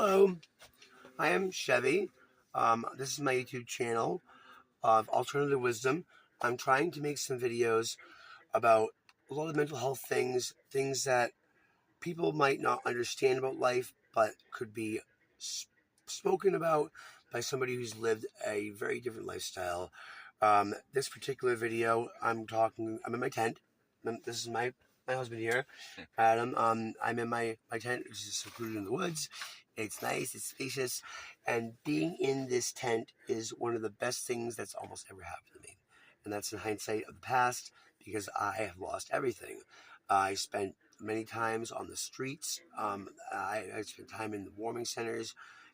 Hello, I am Shevvy. This is my YouTube channel of alternative wisdom. I'm trying to make some videos about a lot of mental health things that people might not understand about life, but could be spoken about by somebody who's lived a very different lifestyle. This particular video, I'm in my tent. This is my husband here, Adam. I'm in my tent, which is secluded in the woods. It's nice, it's spacious, and being in this tent is one of the best things that's almost ever happened to me. And that's in hindsight of the past, because I have lost everything. I spent many times on the streets. I spent time in the warming centers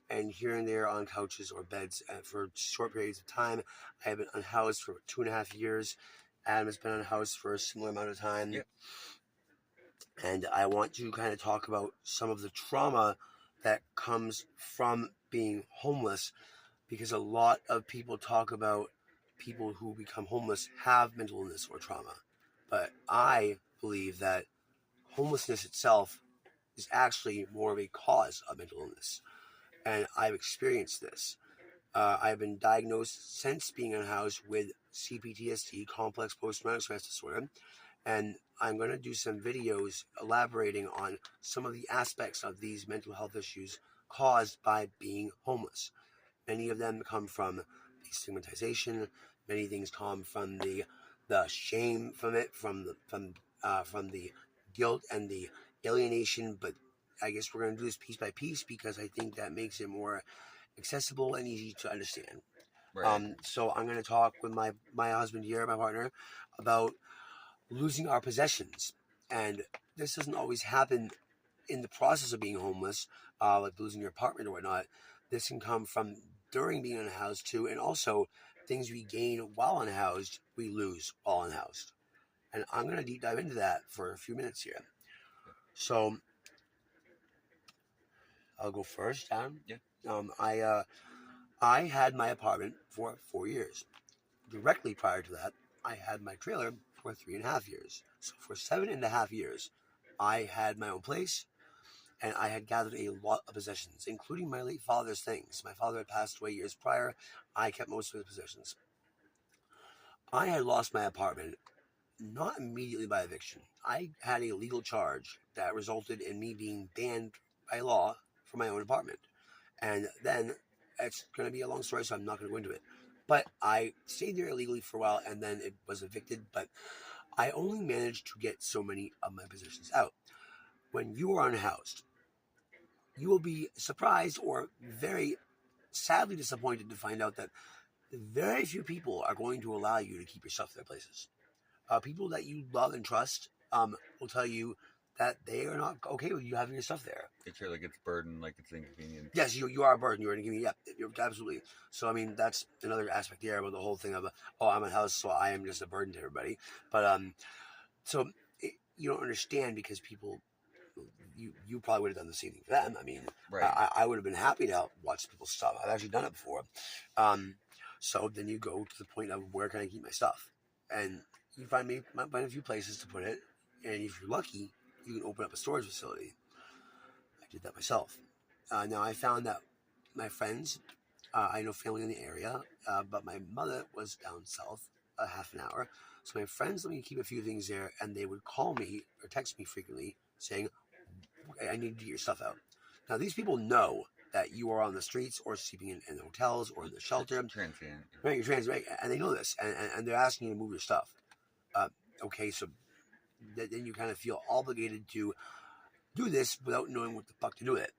and here and there on couches or beds for short periods of time. I have been unhoused for 2.5 years. Adam has been unhoused for a similar amount of time. Yep. And I want to kind of talk about some of the trauma that comes from being homeless, because a lot of people talk about people who become homeless have mental illness or trauma. But I believe that homelessness itself is actually more of a cause of mental illness. And I've experienced this. I've been diagnosed since being unhoused with CPTSD, complex post-traumatic stress disorder. And I'm going to do some videos elaborating on some of the aspects of these mental health issues caused by being homeless. Many of them come from the stigmatization. Many things come from the shame from it, from the guilt and the alienation. But I guess we're going to do this piece by piece because I think that makes it more accessible and easy to understand. Right. So I'm going to talk with my husband here, my partner, about losing our possessions. And this doesn't always happen in the process of being homeless, like losing your apartment or whatnot. This can come from during being unhoused too, and also things we gain while unhoused, we lose while unhoused. And I'm going to deep dive into that for a few minutes here. So I'll go first, Adam. Yeah. I had my apartment for 4 years. Directly prior to that, I had my trailer for 3.5 years. So for 7.5 years, I had my own place, and I had gathered a lot of possessions, including my late father's things. My father had passed away years prior. I kept most of his possessions. I had lost my apartment, not immediately by eviction. I had a legal charge that resulted in me being banned by law from my own apartment. And then, it's going to be a long story, so I'm not going to go into it. But I stayed there illegally for a while, and then it was evicted. But I only managed to get so many of my possessions out. When you are unhoused, you will be surprised or very sadly disappointed to find out that very few people are going to allow you to keep your stuff in their places. People that you love and trust will tell you that they are not okay with you having your stuff there. They treat like it's a burden, like it's inconvenient. Yes, you are a burden. You're inconvenient. Yeah, you're absolutely. So I mean, that's another aspect there about the whole thing of, I'm a house, so I am just a burden to everybody. But you don't understand, because people, you probably would have done the same thing for them. I mean, Right. I would have been happy to watch people's stuff. I've actually done it before. So then you go to the point of, where can I keep my stuff? And you might find a few places to put it. And if you're lucky, you can open up a storage facility. I did that myself. Now I found that my friends, I know family in the area, but my mother was down south a half an hour. So my friends let me keep a few things there, and they would call me or text me frequently saying, I need to get your stuff out. Now, these people know that you are on the streets or sleeping in hotels or in the shelter. Transient. Right, you're trans, right? And they know this, and they're asking you to move your stuff. Okay, so then you kind of feel obligated to do this without knowing what the fuck to do with it.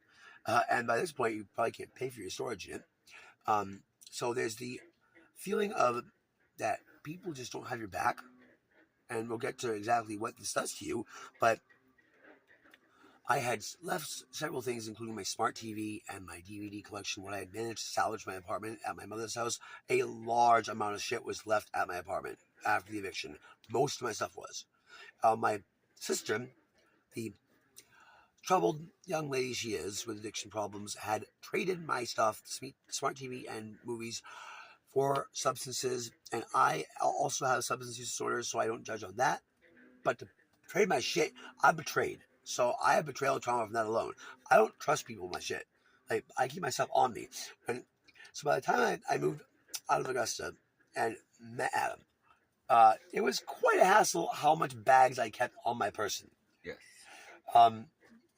And by this point, you probably can't pay for your storage unit. So there's the feeling of that people just don't have your back. And we'll get to exactly what this does to you. But I had left several things, including my smart TV and my DVD collection. When I had managed to salvage my apartment at my mother's house, a large amount of shit was left at my apartment after the eviction. Most of my stuff was. My sister, the troubled young lady she is with addiction problems, had traded my stuff, smart TV and movies, for substances. And I also have substance use disorders, so I don't judge on that. But to trade my shit, I'm betrayed. So I have betrayal trauma from that alone. I don't trust people with my shit. Like I keep my stuff on me. And so by the time I moved out of Augusta and met Adam, it was quite a hassle how much bags I kept on my person. Yes. Um,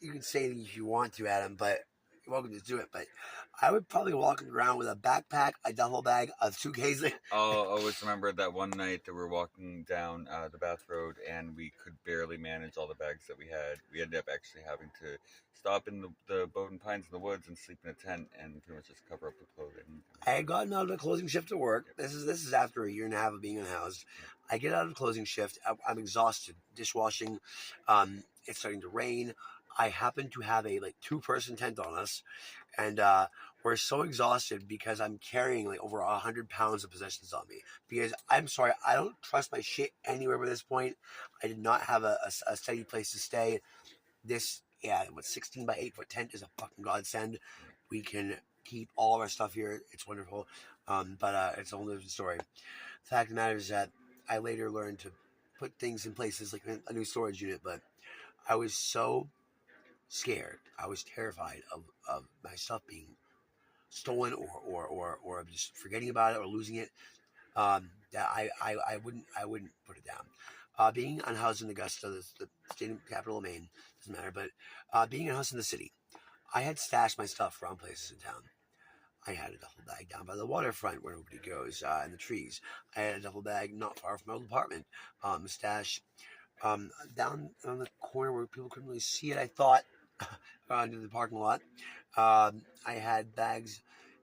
you can say if you want to, Adam, but you're welcome to do it. But I would probably walk around with a backpack, a duffel bag, a suitcase. I'll always remember that one night that we were walking down the Bath Road and we could barely manage all the bags that we had. We ended up actually having to stop in the Bowden Pines in the woods and sleep in a tent and pretty much just cover up with clothing. I had gotten out of the closing shift to work. This is after a year and a half of being unhoused. I get out of the closing shift. I'm exhausted. Dishwashing. It's starting to rain. I happen to have a like 2-person tent on us, and we're so exhausted because I'm carrying like over 100 pounds of possessions on me. Because I'm sorry, I don't trust my shit anywhere by this point. I did not have a steady place to stay. This 16 by 8 foot tent is a fucking godsend. We can keep all of our stuff here. It's wonderful. But it's a whole different story. The fact of the matter is that I later learned to put things in places like a new storage unit, but I was so scared. I was terrified of my stuff being stolen or just forgetting about it or losing it. That I wouldn't put it down. Being unhoused in Augusta, the state capital of Maine, doesn't matter, but being unhoused in the city, I had stashed my stuff around places in town. I had a duffel bag down by the waterfront where nobody goes, in the trees. I had a duffel bag not far from my old apartment. Stash down on the corner where people couldn't really see it, I thought, near the parking lot. I had bags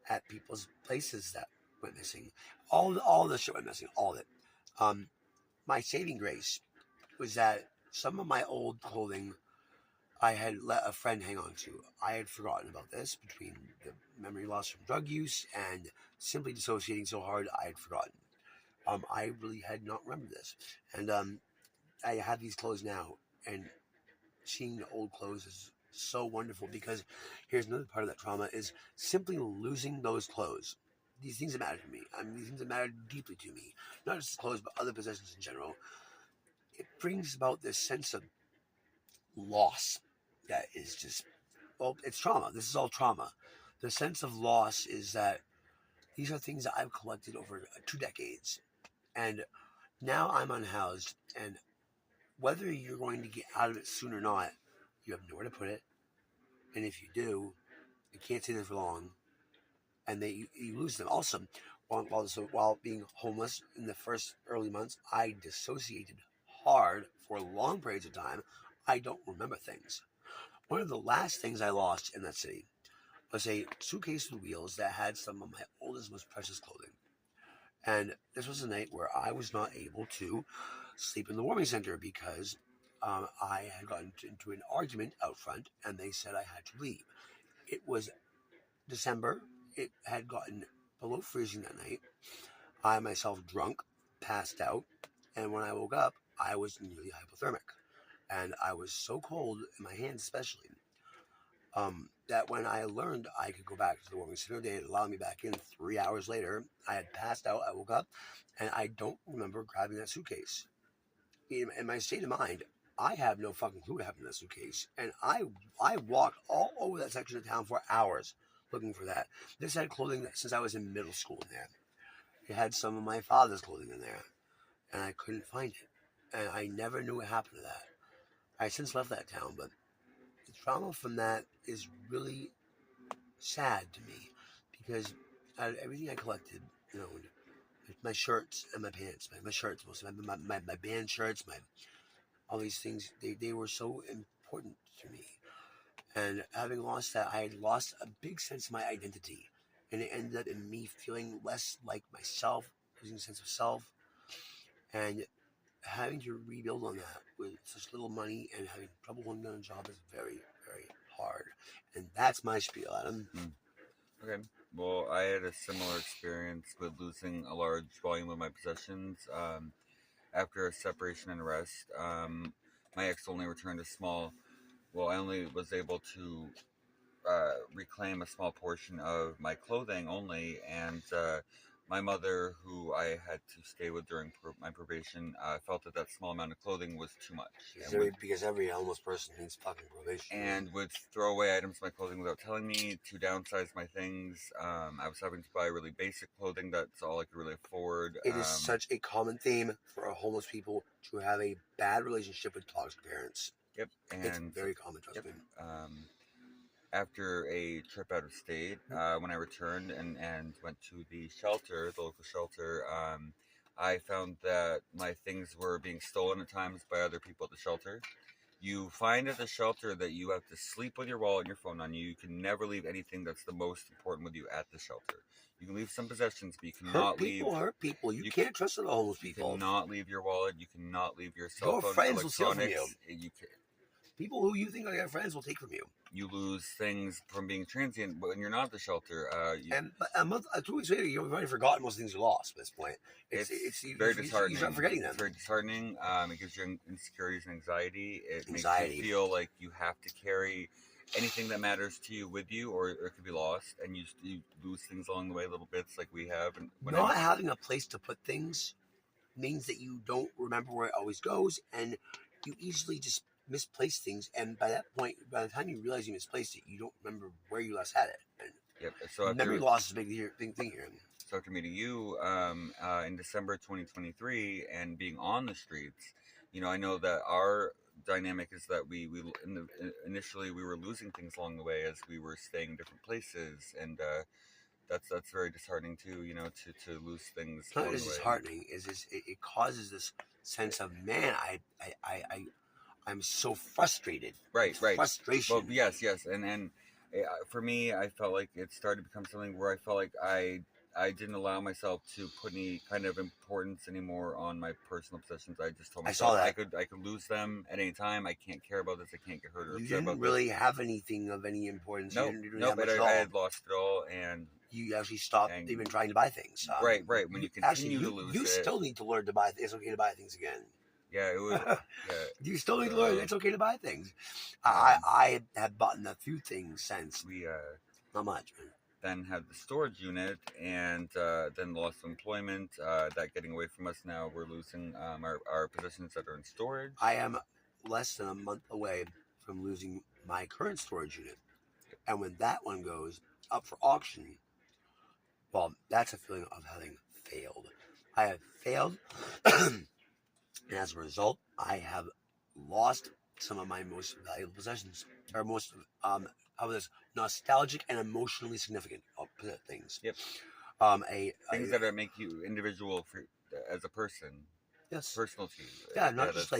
at people's places that went missing. All the shit went missing, all of it. My saving grace was that some of my old clothing I had let a friend hang on to. I had forgotten about this between the memory loss from drug use and simply dissociating so hard I had forgotten. I really had not remembered this. And I have these clothes now, and seeing the old clothes is so wonderful because here's another part of that trauma is simply losing those clothes. These things that matter to me. I mean, these things that matter deeply to me. Not just clothes, but other possessions in general. It brings about this sense of loss that is just, well, it's trauma. This is all trauma. The sense of loss is that these are things that I've collected over 2 decades. And now I'm unhoused. And whether you're going to get out of it soon or not, you have nowhere to put it. And if you do, you can't stay there for long. And you lose them. Also, while being homeless in the first early months, I dissociated hard for long periods of time. I don't remember things. One of the last things I lost in that city was a suitcase with wheels that had some of my oldest, most precious clothing. And this was a night where I was not able to sleep in the warming center because I had gotten into an argument out front and they said I had to leave. It was December. It had gotten below freezing that night. I myself drunk, passed out, and when I woke up, I was nearly hypothermic. And I was so cold in my hands, especially, that when I learned I could go back to the warming center, they allowed me back in 3 hours later. I had passed out, I woke up, and I don't remember grabbing that suitcase. In my state of mind, I have no fucking clue what happened to that suitcase. And I walked all over that section of town for hours looking for that. This had clothing that since I was in middle school in there. It had some of my father's clothing in there, and I couldn't find it. And I never knew what happened to that. I since left that town, but the trauma from that is really sad to me because out of everything I collected, you know, my shirts and my pants, my shirts, mostly my band shirts, all these things, they were so important to me. And having lost that, I had lost a big sense of my identity. And it ended up in me feeling less like myself, losing a sense of self, and having to rebuild on that with such little money and having trouble holding down a job is very, very hard. And that's my spiel, Adam. Okay. Well, I had a similar experience with losing a large volume of my possessions. After a separation and arrest, my ex only returned a small. Well, I only was able to reclaim a small portion of my clothing only, and my mother, who I had to stay with during my probation, felt that small amount of clothing was too much, Because every homeless person needs fucking probation. and would throw away items in my clothing without telling me, to downsize my things. I was having to buy really basic clothing. That's all I could really afford. It is such a common theme for homeless people to have a bad relationship with toxic parents. Yep, and it's very common, trust me. After a trip out of state, when I returned and went to the shelter, the local shelter, I found that my things were being stolen at times by other people at the shelter. You find at the shelter that you have to sleep with your wallet and your phone on you. You can never leave anything that's the most important with you at the shelter. You can leave some possessions, but you cannot hurt people. You can't trust the homeless people. You cannot leave your wallet. You cannot leave your cell phone. Your friends will steal from you. You can, people who you think are your friends will take from you. You lose things from being transient, but when you're not at the shelter, and a month, 2 weeks later, you've already forgotten most things you lost. At this point, it's very disheartening. You start forgetting them. It's very disheartening. It gives you insecurities and anxiety. It makes you feel like you have to carry anything that matters to you with you, or it could be lost, and you lose things along the way, little bits like we have. And not having a place to put things means that you don't remember where it always goes, and you easily just misplace things, and by that point, by the time you realize you misplaced it, you don't remember where you last had it. And yep. So memory loss is a big thing here. So after meeting you in December 2023 and being on the streets, I know that our dynamic is that initially we were losing things along the way as we were staying in different places, and that's very disheartening too. To lose things. It's not just disheartening. It causes this sense of, man, I'm so frustrated. Right. Frustration. Well, yes, and for me, I felt like it started to become something where I felt like I didn't allow myself to put any kind of importance anymore on my personal possessions. I just told myself I could lose them at any time. I can't care about this. I can't get hurt or upset about this. You didn't really have anything of any importance. No, but I had lost it all, and you actually stopped even trying to buy things. Right. When you continue to lose it, you still need to learn to buy. It's okay to buy things again. Yeah, it was. Yeah. You still need to learn it's okay to buy things. I have bought a few things since. Not much, man. Then had the storage unit, and then lost employment. That getting away from us now, we're losing our possessions that are in storage. I am less than a month away from losing my current storage unit, and when that one goes up for auction, well, that's a feeling of having failed. I have failed. And as a result, I have lost some of my most valuable possessions, or most of this nostalgic and emotionally significant things. Yep. Things that make you individual as a person. Yes. Personal to you. Yeah, not just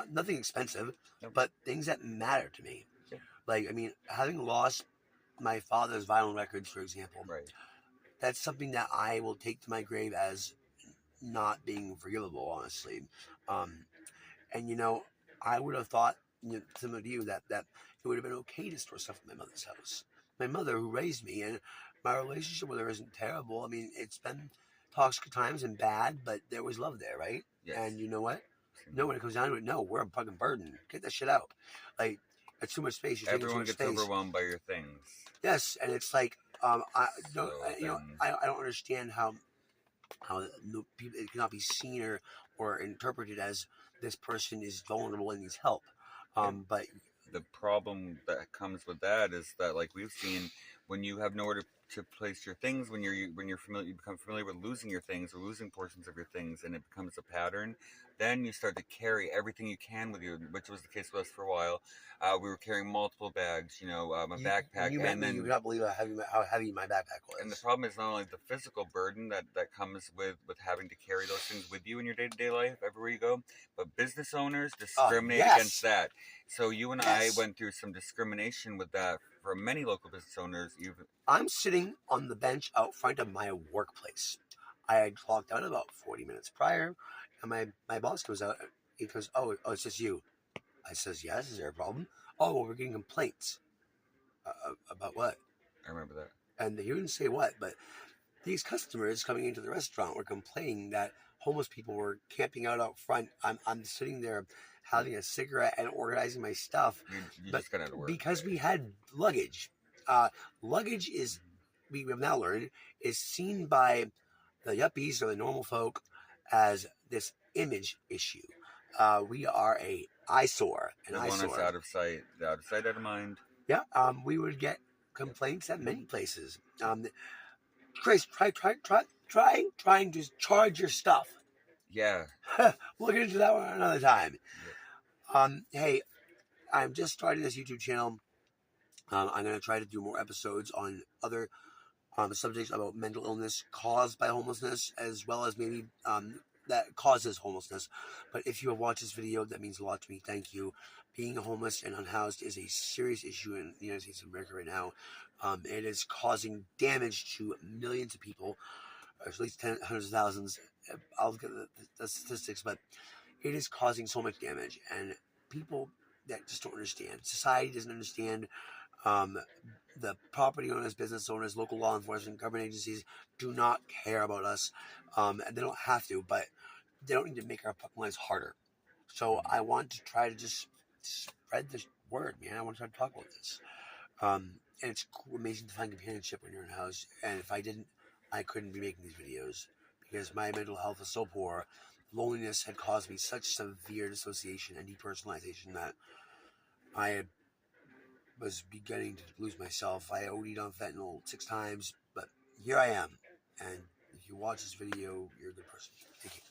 nothing expensive, but things that matter to me. Yep. Like, I mean, having lost my father's vinyl records, for example, right. That's something that I will take to my grave as not being forgivable, honestly. And I would have thought, similar to you, that it would have been okay to store stuff in my mother's house. My mother, who raised me, and my relationship with her isn't terrible. I mean, it's been toxic at times and bad, but there was love there, right? Yes. And you know what? No, when it comes down to it, no, we're a fucking burden. Get that shit out. Like, it's too much space. Everyone gets overwhelmed by your things. Yes, and it's like, I don't understand how it cannot be seen or interpreted as this person is vulnerable and needs help. But the problem that comes with that is that, like we've seen, when you have nowhere to place your things, when you become familiar with losing your things or losing portions of your things, and it becomes a pattern, then you start to carry everything you can with you, which was the case with us for a while. We were carrying multiple bags, a backpack. You would not believe how heavy my backpack was. And the problem is not only the physical burden that comes with having to carry those things with you in your day-to-day life, everywhere you go, but business owners discriminate against that. So you and I went through some discrimination with that from many local business owners. I'm sitting on the bench out front of my workplace. I had clocked out about 40 minutes prior, and my boss goes out. He goes, "Oh, it's just you." I says, "Yes, is there a problem?" "Oh, well, we're getting complaints." About what? I remember that. And he didn't say what, but these customers coming into the restaurant were complaining that homeless people were camping out front. I'm sitting there having a cigarette and organizing my stuff. You just got out of work. Because we had luggage. Luggage is, we have now learned, is seen by the yuppies or the normal folk as this image issue. We are a eyesore, an They want us eyesore. out of sight, out of mind. Yeah, we would get complaints at many places. Chris, trying to charge your stuff. Yeah. We'll get into that one another time. Yep. Hey, I'm just starting this YouTube channel. I'm going to try to do more episodes on other subjects about mental illness caused by homelessness, as well as maybe that causes homelessness. But if you have watched this video, that means a lot to me. Thank you. Being homeless and unhoused is a serious issue in the United States of America right now. It is causing damage to millions of people, or at least hundreds of thousands. I'll get the statistics, but it is causing so much damage, and people that just don't understand. Society doesn't understand. Um, the property owners, business owners, local law enforcement, government agencies do not care about us. And they don't have to, but they don't need to make our fucking lives harder. So I want to try to just spread this word, man. I want to try to talk about this. And it's amazing to find companionship when you're in a house. And if I didn't, I couldn't be making these videos because my mental health is so poor. Loneliness had caused me such severe dissociation and depersonalization that I was beginning to lose myself. I OD'd on fentanyl 6 times, but here I am. And if you watch this video, you're a good person. Thank you.